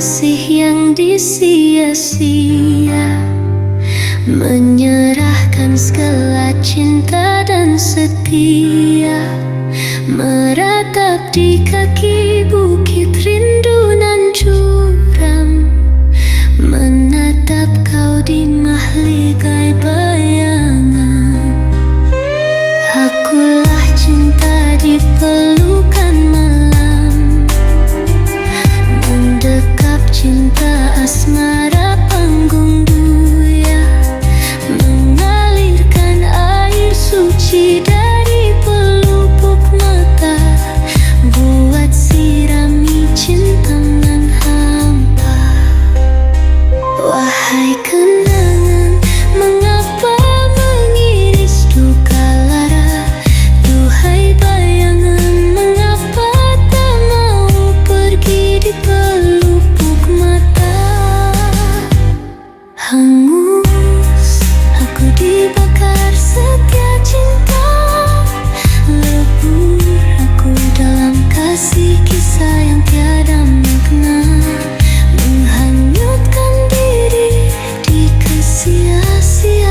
kasih yang disia-sia, menyerahkan segala cinta dan setia, meratap di kaki bukit rindu nan curam, menatap kau di mahligai bayangan. Akulah cinta di pelukan malam, mendekap cinta asmara panggung duya, mengalirkan air suci dari pelupuk mata, buat sirami cinta nan hampa. Wahai kenangan, mengapa mengiris duka lara? Duhai bayangan, mengapa tak mau pergi di pelupuk mata? Hangus aku dibakar setia cinta, lebur aku dalam kasih kisah yang tiada makna, menghanyutkan diri di kesia-siaan,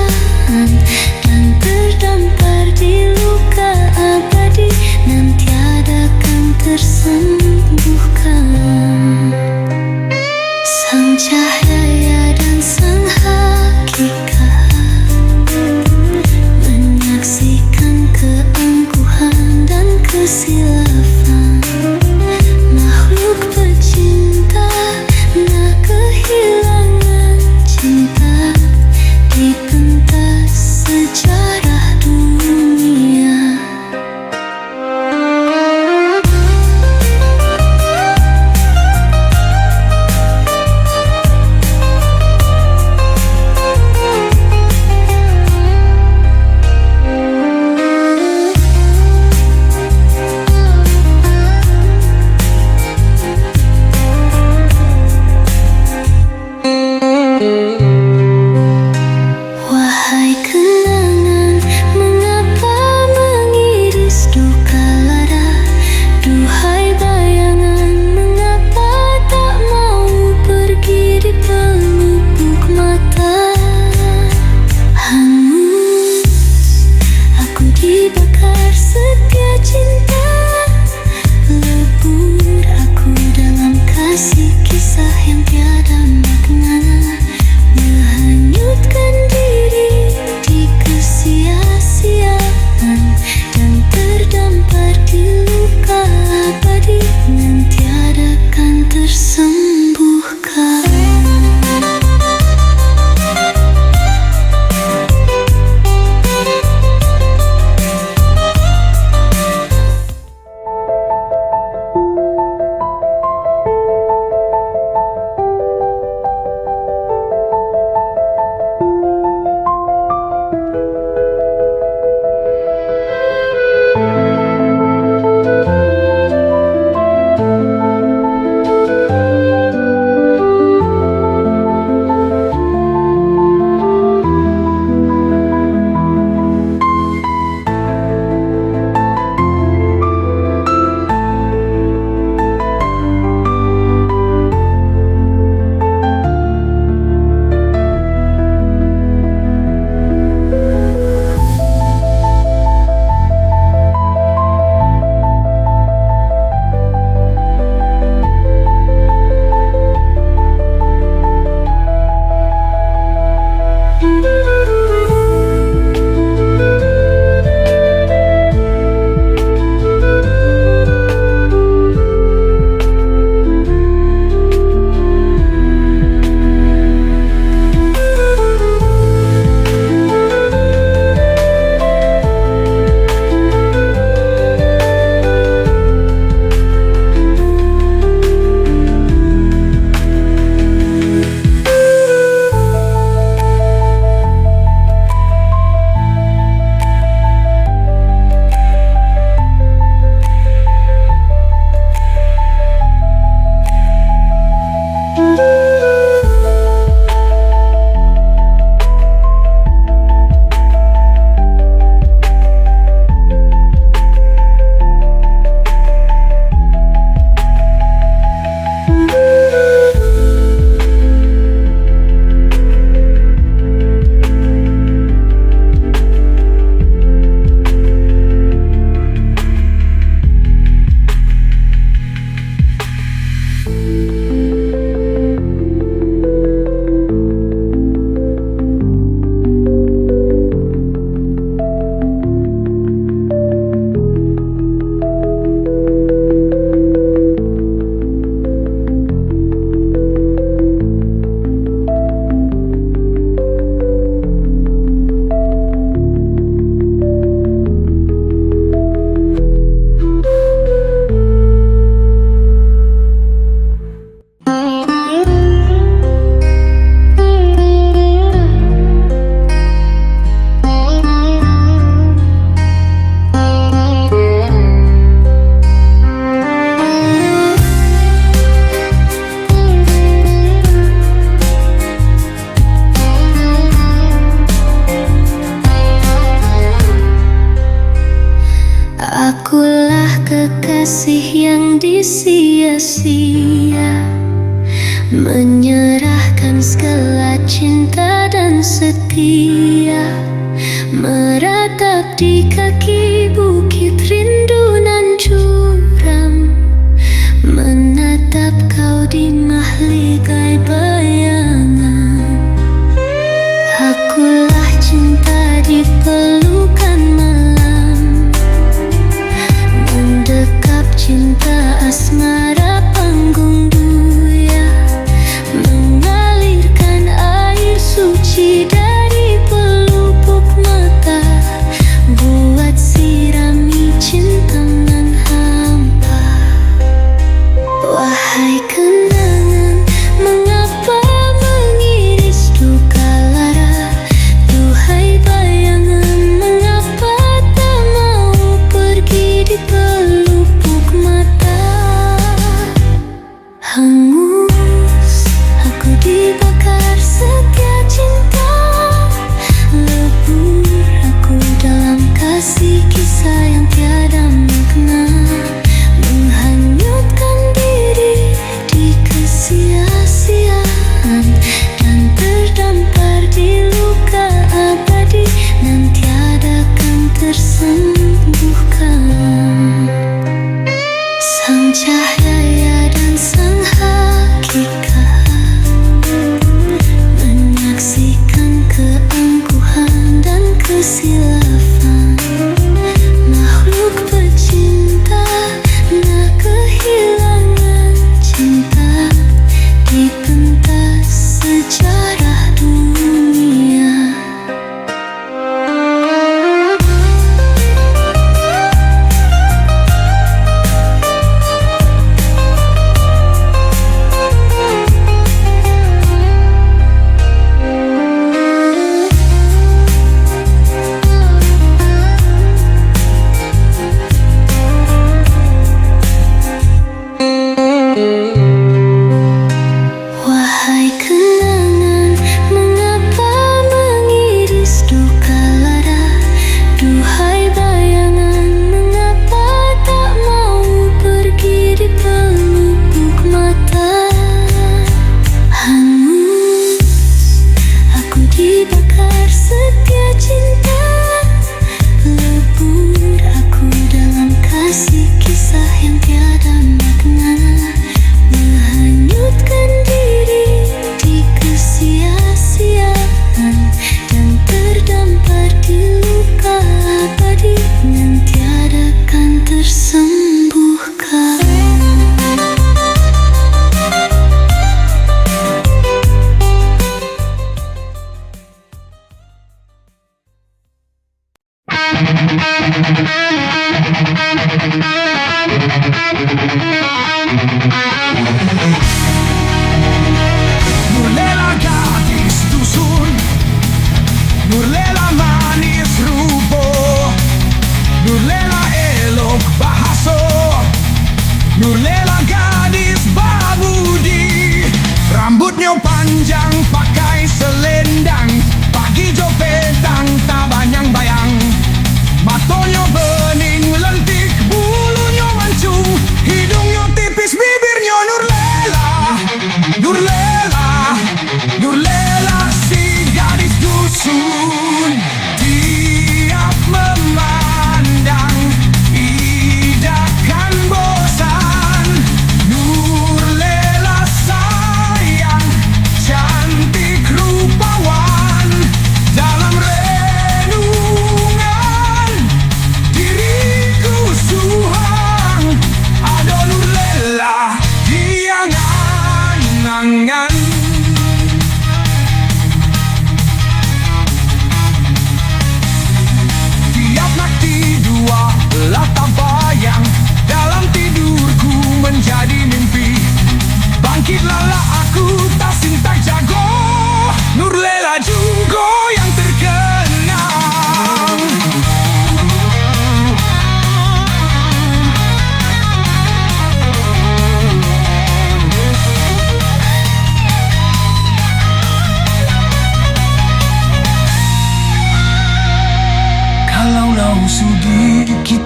dan terdampar di luka abadi nan tiada kan tersembuhkan. Sang cahaya dan sang hakikat menyaksikan keangkuhan dan kesilafan makhluk pecinta, nak kehilangan cinta di pentas sejarah dunia. kasih yang disia-sia, menyerahkan segala cinta dan setia, meratap di kaki bukit rindu nan curam, menatap kau di mahligai bayangan. Akulah cinta di pelukan malam, mendekap cinta asmara panggung duya, mengalirkan air suci dari pelupuk mata, buat sirami cinta nan hampa. Wahai kenangan, mengapa mengiris duka lara? Duhai bayangan, mengapa tak mau pergi di pelupuk mata? Hangus, aku dibakar setia cinta, lebur aku dalam kasih kisah yang tiada makna, menghanyutkan diri di kesia-siaan, dan terdampar di luka abadi nan tiada kan tersembuhkan. Sang cahaya dan sang hakikat menyaksikan keangkuhan dan kesilapan makhluk pecinta, nak kehilangan cinta di pentas sejarah dunia. Wahai kenangan, mengapa mengiris duka lara? Duhai bayangan, mengapa tak mau pergi di pelupuk mata? Hangus, aku dibakar setia cinta, lebur aku dalam kasih kisah yang tiada makna, menghanyutkan diri di kesia-siaan, dan terdampar di luka abadi yang tiada kan tersembuhkan. Nurlela gadis dusun, Nurlela manis rupo, Nurlela elok bahaso, Nurlela gadis babudi. Rambutnya panjang pakai selendang, pagi jo petang tak banyak bayang, matonya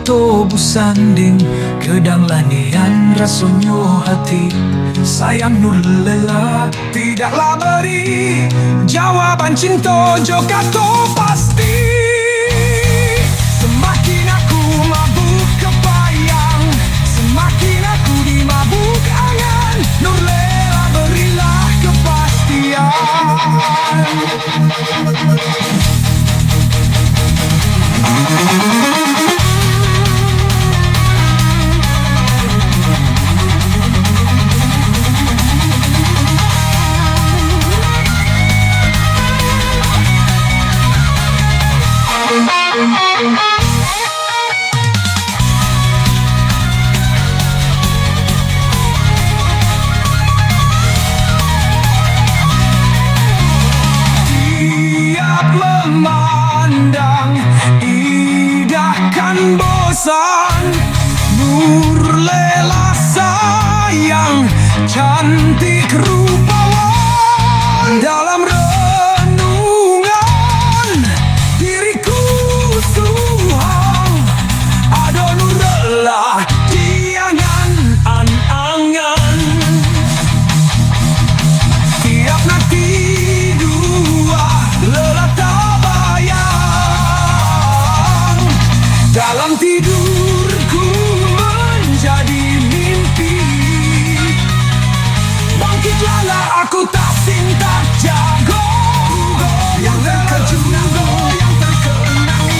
kita bersanding, kedang lanian rasonyo hati. Sayang nur lela tidaklah beri jawaban cinta jo kato pasti. Semakin aku mabuk kebayang, semakin aku dimabuk angan. Nur lela berilah kepastian. Tiap memandang idahkan bosan. Nur lela sayang cantik rupawan. Dalam renungan diriku suhang, ada nur lela di angan-angan. Tiap nanti dua lela tak bayang, dalam tidurku menjadi mimpi. Bangkitlah aku tak cinta jago, yang terkejut, yang terkenang.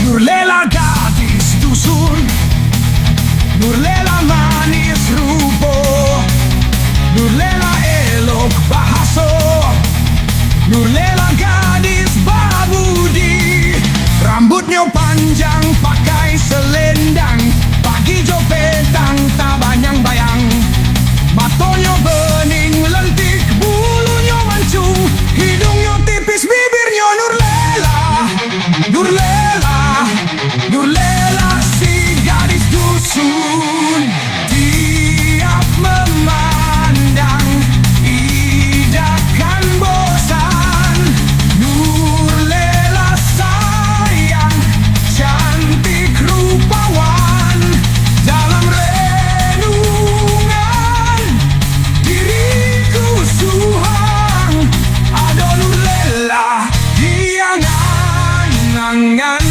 Nur lela gadis dusun, nur lela manis rupo, nur lela elok bahasa, nur lela gadis babudi. Rambutnya panjang pakai selendang, pagi jo petang tak bayang-bayang. Matanya bening lentik, bulunya mancung, hidungnya tipis, bibirnya nur lela. Nur lela, nur lela si gadis dusun. Tiap memandang idahkan bosan. Nur lela sayang cantik rupawan. Dalam renungan diriku suhang, ada nur lela di angan-angan.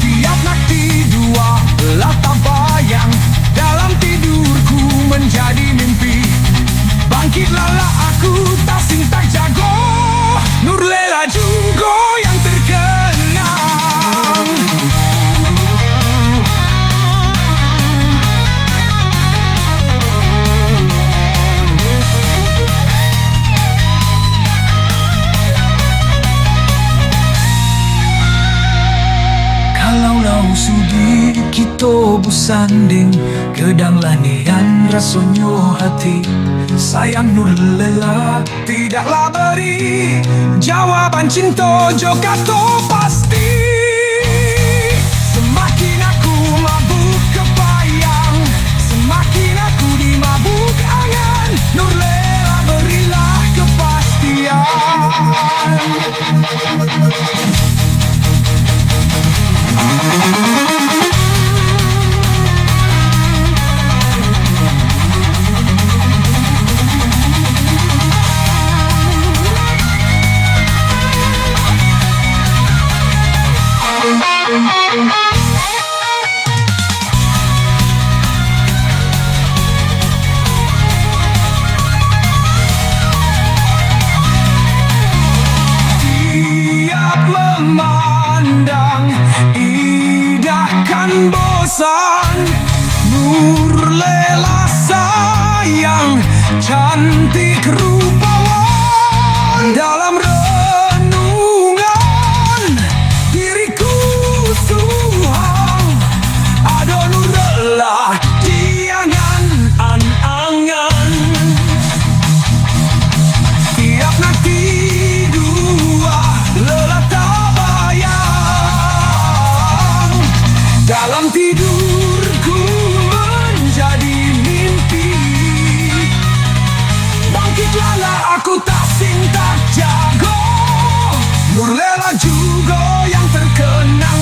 Tiap nanti dua lela tak bayang, dalam tidurku menjadi mimpi. Bangkitlah aku tak cinta jago, nur lela juga yang terkenang. Kalau sudi kita bersanding, kedang lanian rasonyo hati. Sayang nur lela tidaklah beri jawaban cinta jo kato pasti. Semakin aku mabuk kebayang, Tiap memandang indah kan bosan. Nur lela sayang, cantik rupawan. Dalam renungan diriku suhang, ada nur lelah di angan-angan. Tiap nanti dua lelah tak bayang. Dalam tidurku menjadi mimpi. Bangkitlah aku tak sing tak jago. Nur lela juga yang terkenang.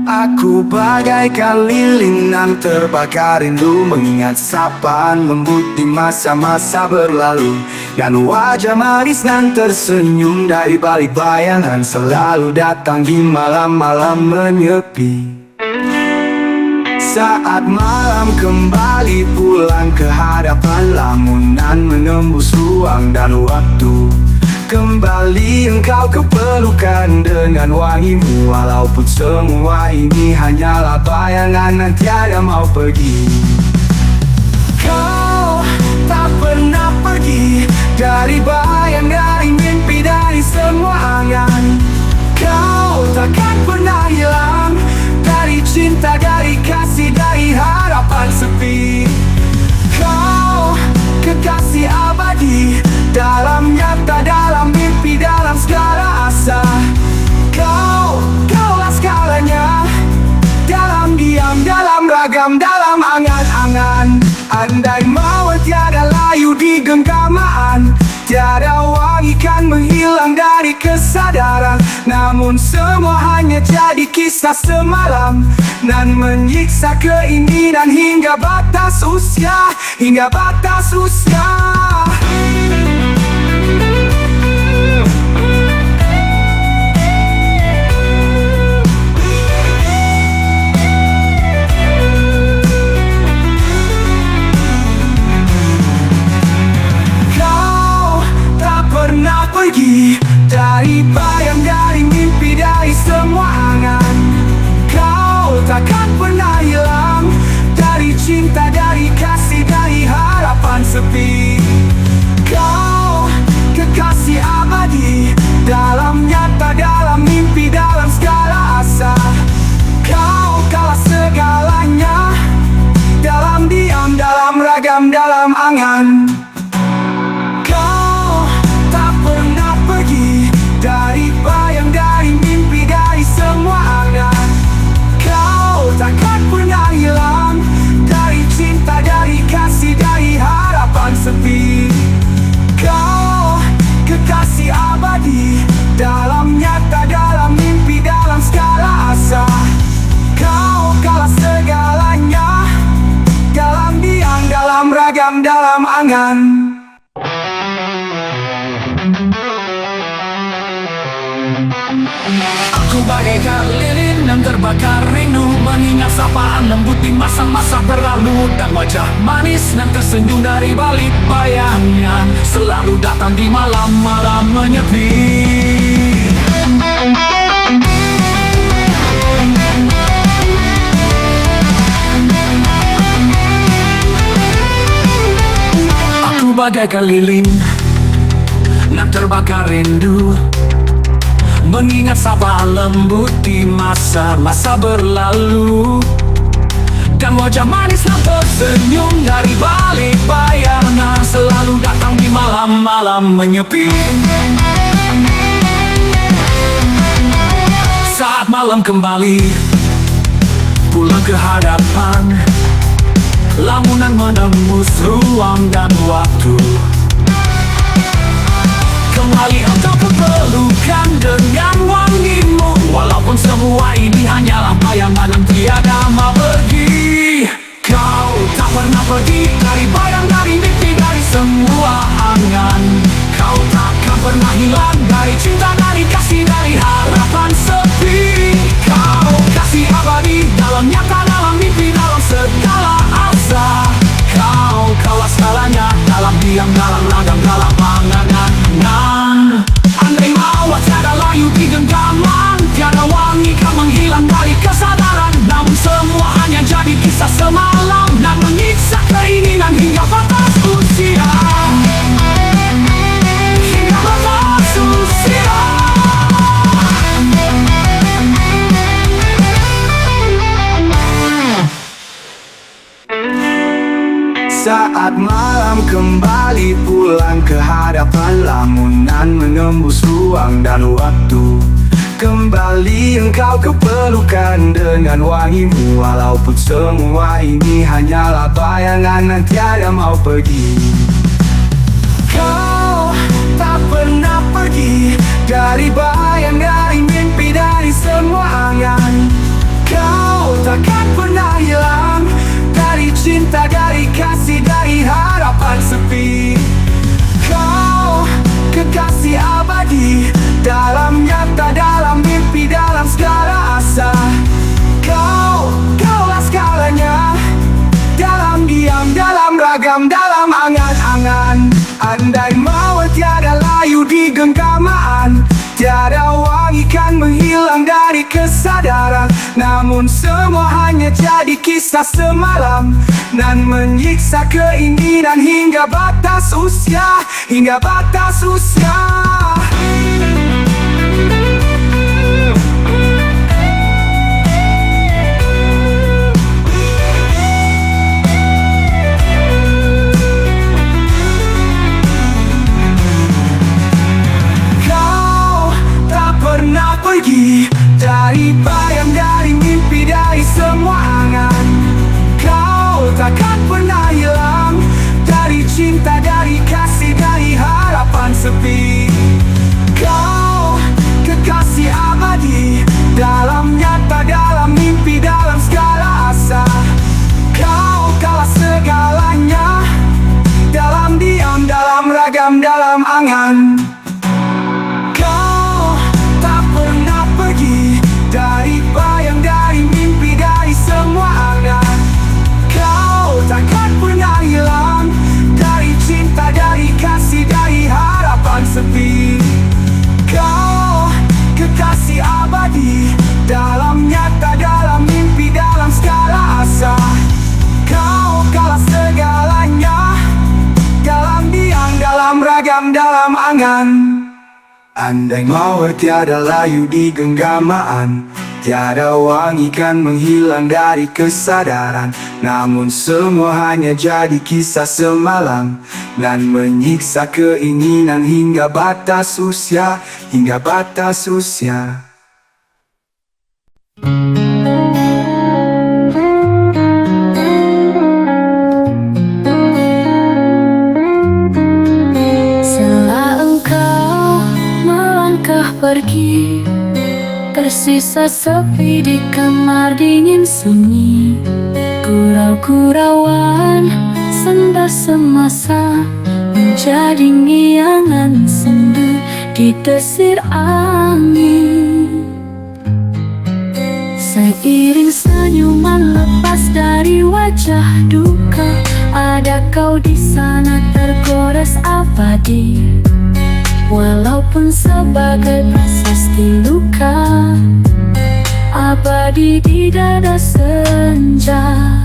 Aku bagaikan lilinan terbakar rindu, mengingat sapaan lembut di masa-masa berlalu. Dan wajah manis nan tersenyum dari balik bayangan selalu datang di malam-malam menyepi. Saat malam kembali pulang ke hadapan lamunan menembus ruang dan waktu. Kembali engkau kepelukan dengan wangimu, walaupun semua ini hanyalah bayangan dan tiada mau pergi. Kau tak pernah pergi dari bayang, dari mimpi, dari semua angan. Kau takkan pernah hilang dari cinta, dari kasih, dari harapan sepi. Kau kekasih abadi, dalam nyata, dalam mimpi, dalam segala asa. Kaulah segalanya, dalam diam, dalam ragam, dalam angan-angan. Andai mawar tiada layu di genggamaan, tiada wangi kan menghilang dari kesadaran. Namun semua hanya jadi kisah semalam, nan menyiksa keinginan hingga batas usia, hingga batas usia. Pergi dari bayang, dari mimpi, dari semua angan. Kau takkan pernah hilang dari cinta, dari kasih, dari harapan sepi. Kau kekasih abadi, dalam nyata, dalam mimpi, dalam segala asa. Kau kalah segalanya, dalam diam, dalam ragam, dalam angan. Dari bayang, dari mimpi, dari semua angan. Kau takkan pernah hilang dari cinta, dari kasih, dari harapan sepi. Kau kekasih abadi, dalam nyata, dalam mimpi, dalam segala asa. Kau kalah segalanya, dalam diam, dalam ragam, dalam angan. Aku bagaikan lilin yang terbakar rindu, Mengingat sapaan lembut di masa-masa berlalu, dan wajah manis yang tersenyum dari balik bayangnya selalu datang di malam-malam menyepi. Aku bagaikan lilin yang terbakar rindu, mengingat sapaan lembut di masa-masa berlalu, dan wajah manis yang tersenyum dari balik bayangan selalu datang di malam-malam menyepi. Saat malam kembali pulang ke hadapan, lamunan menembus ruang dan waktu, kembali untuk kupelukan dengan wangimu. Walaupun semua ini hanyalah bayangan yang tiada mau pergi, kau tak pernah pergi dari bayang, dari mimpi, dari semua angan. Kau takkan pernah hilang dari cinta, dari kasih, dari harapan sepi. Kau kasih abadi dalam nyata, dalam mimpi, dalam segala asa. Kaulah segalanya, dalam diam, dalam ragam, dalam angan-angan. Andai mawar tiada layu di genggaman, tiada wangi kan menghilang dari kesadaran, namun semua hanya jadi kisah semalam dan menyiksa keinginan hingga batas usia. Hingga batas usia. Saat malam kembali pulang ke hadapan, lamunan menembus ruang dan waktu, kembali engkau kepelukan dengan wangimu. Walaupun semua ini hanyalah bayangan yang tiada mau pergi, kau tak pernah pergi dari bayang, dari mimpi, dari semua angan. Kau takkan pernah hilang dari cinta, dari kasih, dari harapan sepi. Kau kekasih abadi dalam nyata, dalam mimpi, dalam segala asa. Kaulah segalanya, dalam diam, dalam ragam, dalam angan-angan. Andai mawar tiada layu di genggaman, tiada wangi kan menghilang dari kesadaran, namun semua hanya jadi kisah semalam dan menyiksa keinginan hingga batas usia, hingga batas usia. Pernah pergi dari bayang, dari mimpi, dari semua angan. Kau takkan pernah hilang dari cinta, dari kasih, dari harapan sepi. Kau kekasih abadi dalam nyata, dalam mimpi, dalam segala asa. Kau kalah segalanya, dalam diam, dalam ragam, dalam angan. Dari bayang, dari mimpi, dari semua angan. Kau takkan pernah hilang dari cinta, dari kasih, dari harapan sepi. Kau kekasih abadi dalam nyata, dalam mimpi, dalam segala asa. Kau kalah segalanya, dalam diam, dalam ragam, dalam angan. Andai mawar tiada layu di genggaman, tiada wangi kan menghilang dari kesadaran, namun semua hanya jadi kisah semalam dan menyiksa keinginan hingga batas usia, hingga batas usia. Pergi, tersisa sepi di kamar dingin sunyi. Gurau-gurauan senda semasa menjadi ngiangan sendu di desir angin. Seiring senyuman lepas dari wajah duka, ada kau di sana tergores abadi. Walaupun sebagai prasasti luka, abadi di dada senja.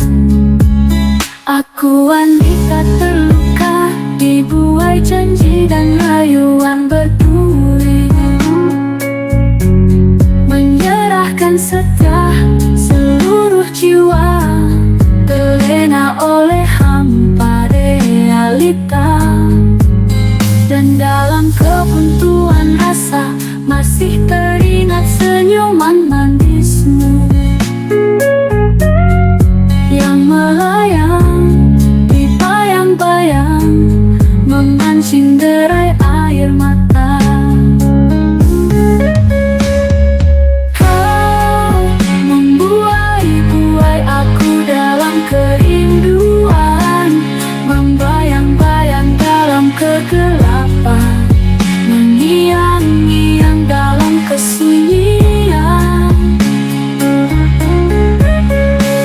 Aku wanita terluka, dibuai janji dan rayuan berduri, menyerahkan setia seluruh jiwa, terlena oleh hampa realita. Dan dalam kebuntuan rasa masih teringat senyuman manismu yang melayang di bayang-bayang, memancing derai air mata. Kau membuai-buai aku dalam kerinduan, membayang-bayang dalam kegelapan, mengiang-ngiang dalam kesunyian.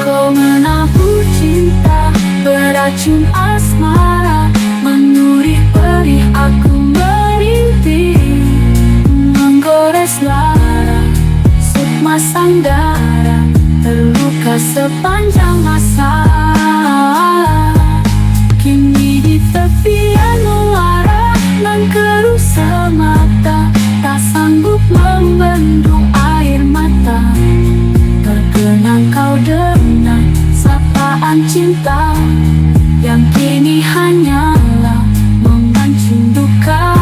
Kau menabuh cinta beracun asmara, menurih perih aku merintih, menggores lara, sukma sanggara, terluka sepanjang masa. Kini di tepian muara nan keruh semata, tak sanggup membendung air mata. Terkenang kau dengan sapaan cinta yang kini hanyalah memancing duka.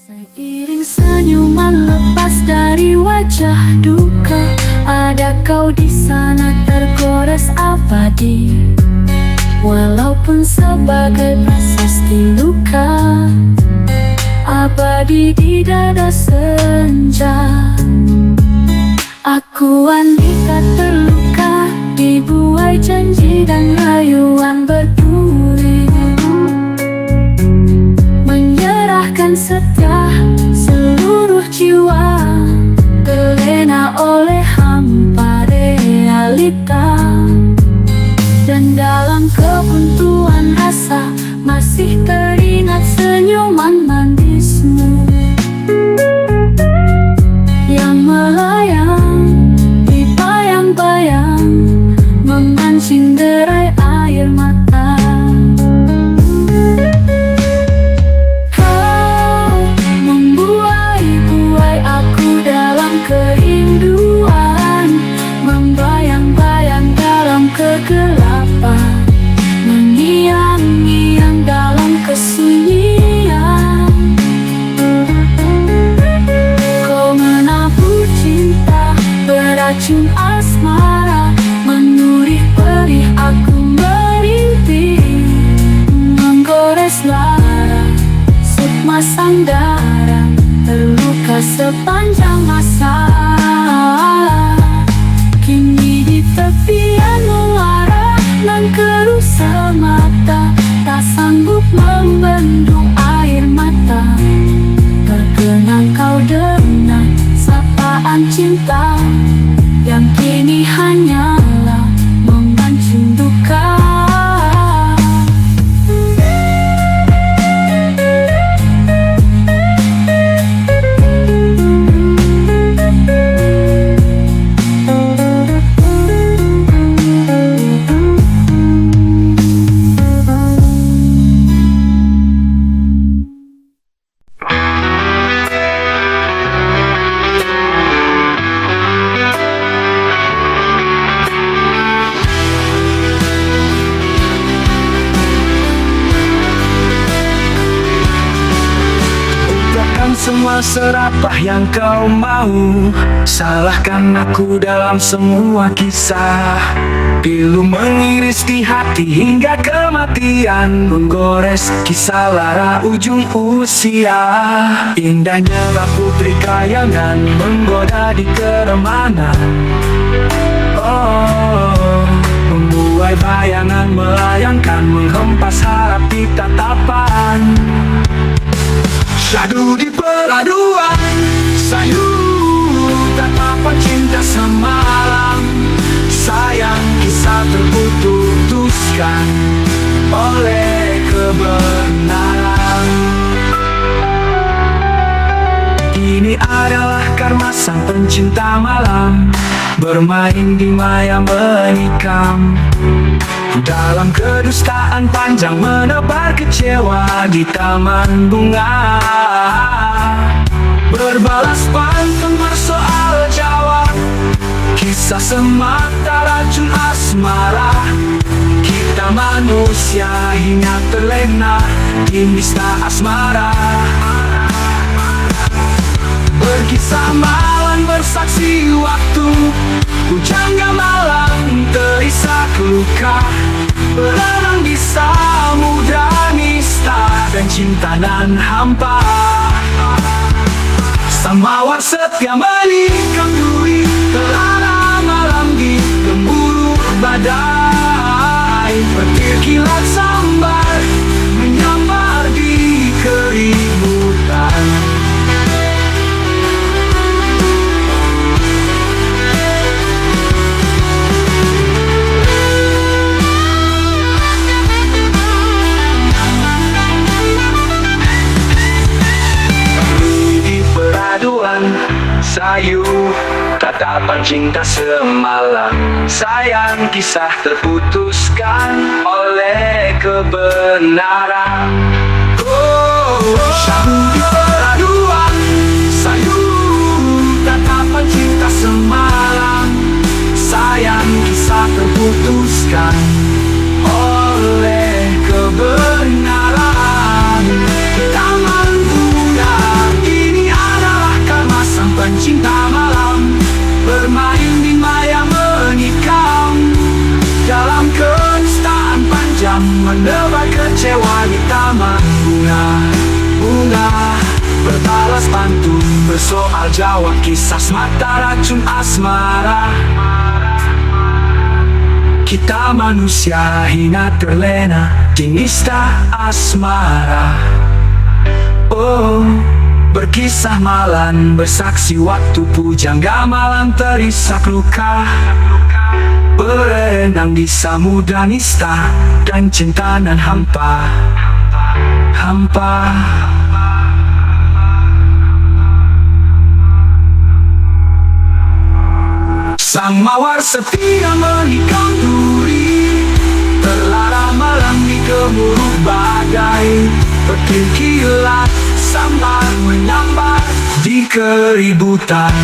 Seiring senyuman lepas dari wajah duka, ada kau di sana tergores abadi. Walaupun sebagai prasasti luka, abadi di dada senja. Aku wanita terluka, dibuai janji dan rayuan berduri, menyerahkan setia seluruh jiwa, terlena oleh hampa realita. Dan dalam kebuntuan rasa masih teringat senyuman manismu yang melayang di bayang-bayang, memancing derai air mata. Kau membuai-buai aku dalam kerinduan, membayang-bayang dalam kegelapan, mengiang-ngiang dalam kesunyian. Kau menabuh cinta beracun asmara, menurih perih aku merintih, menggores lara, sukma sanggara, terluka sepanjang masa. Kini di tepian muara nan keruh semata, tak sanggup membendung air mata. Terkenang kau dengan sapaan cinta yang kini hanyalah memancing duka. semua serapah yang kau mau. Salahkan aku dalam semua kisah. Pilu mengiris di hati hingga kematian, menggores kisah lara ujung usia. Indahnya putri kayangan menggoda di keremanan. Oh, membuai bayangan melayangkan, menghempas harap di tatapan. Syahdu di peraduan, sayu tatapan cinta semalam. Sayang kisah terputuskan oleh kebenaran. Ini adalah karma sang pencinta malam, bermain di maya menikam. Dalam kedustaan panjang menebar kecewa di taman bunga. Berbalas pantun bersoal jawab, kisah semata racun asmara. Kita manusia hingga terlena di nista asmara. Berkisah malam bersaksi waktu, pujangga malam terisak luka. Berenang di samudra nista dan cinta nan hampa. Sang mawar setia menikam duri, terlarang malam di gemburu badai. Petir kilat sambar menyambar di keributan. Sayu tatapan cinta semalam. Sayang kisah terputuskan oleh kebenaran. Syahdu di peraduan, sayu tatapan cinta semalam. Sayang kisah terputuskan oleh kebenaran. Taman bunga, ini adalah karma sang pencinta malam, bermain di maya menikam. Dalam kenistaan panjang menebar kecewa di taman bunga. Bunga berbalas pantun bersoal jawab, kisah semata racun asmara. Kita manusia hina terlena di nista asmara. Oh, berkisah malam bersaksi waktu, pujangga malam terisak luka. Berenang di samudra nista dan cinta nan hampa. Hampa. Sang mawar setia menikam duri, terlarang malam di gemuruh badai. Petir kilat sambar menyambar di keributan.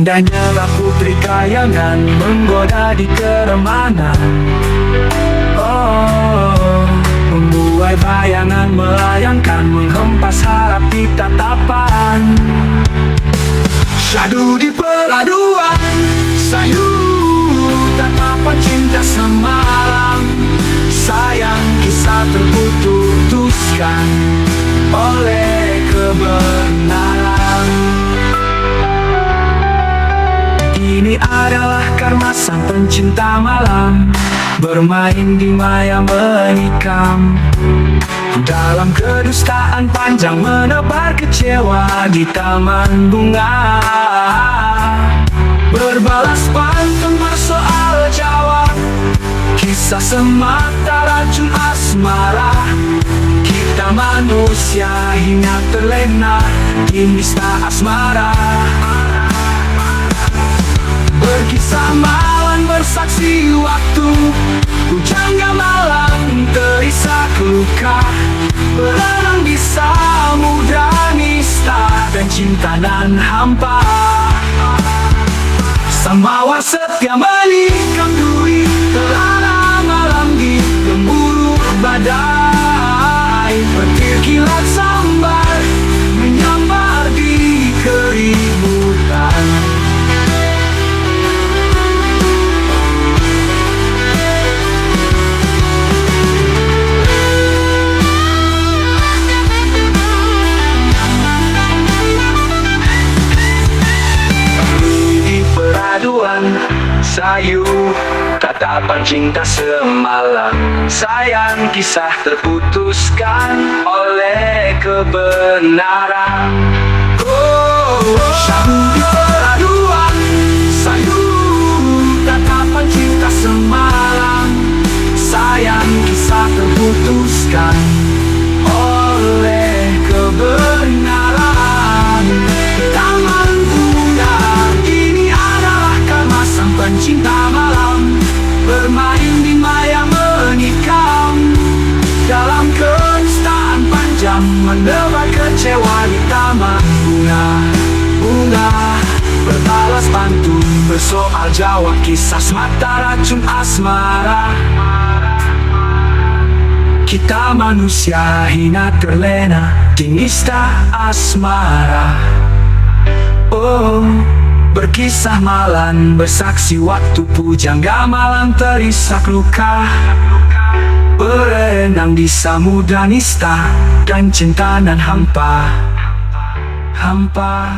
Indahnya putri kayangan menggoda di keremanan. Oh, membuai bayangan melayangkan, menghempas harap di tatapan. Syahdu di peraduan, sayu tatapan cinta semalam. Sayang kisah terputuskan oleh kebenaran. Ini adalah karma sang pencinta malam, bermain di maya menikam. Dalam kedustaan panjang menebar kecewa di taman bunga. Berbalas pantun bersoal jawab, kisah semata racun asmara. Kita manusia hingga terlena di nista asmara. Berkisah malam bersaksi waktu, pujangga malam terisak luka, berenang di samudra nista dan cinta nan hampa. Samawa setia menikam duri, terana malam di gemburu badai. Petir kilat sambar menyambar di keributan. Sayu tatapan cinta semalam. Sayang kisah terputuskan oleh kebenaran. Syahdu di peraduan, sayu tatapan cinta semalam. Sayang kisah terputuskan oleh kebenaran. Taman bunga, ini adalah karma sang pencinta malam, bermain di maya menikam. Dalam kedustaan panjang menebar kecewa di taman bunga. Bunga berbalas pantun bersoal jawab, kisah semata racun asmara. Kita manusia hina terlena di nista asmara. Oh, berkisah malam bersaksi waktu, pujangga malam terisak luka, berenang di samudra nista dan cinta nan hampa. Hampa.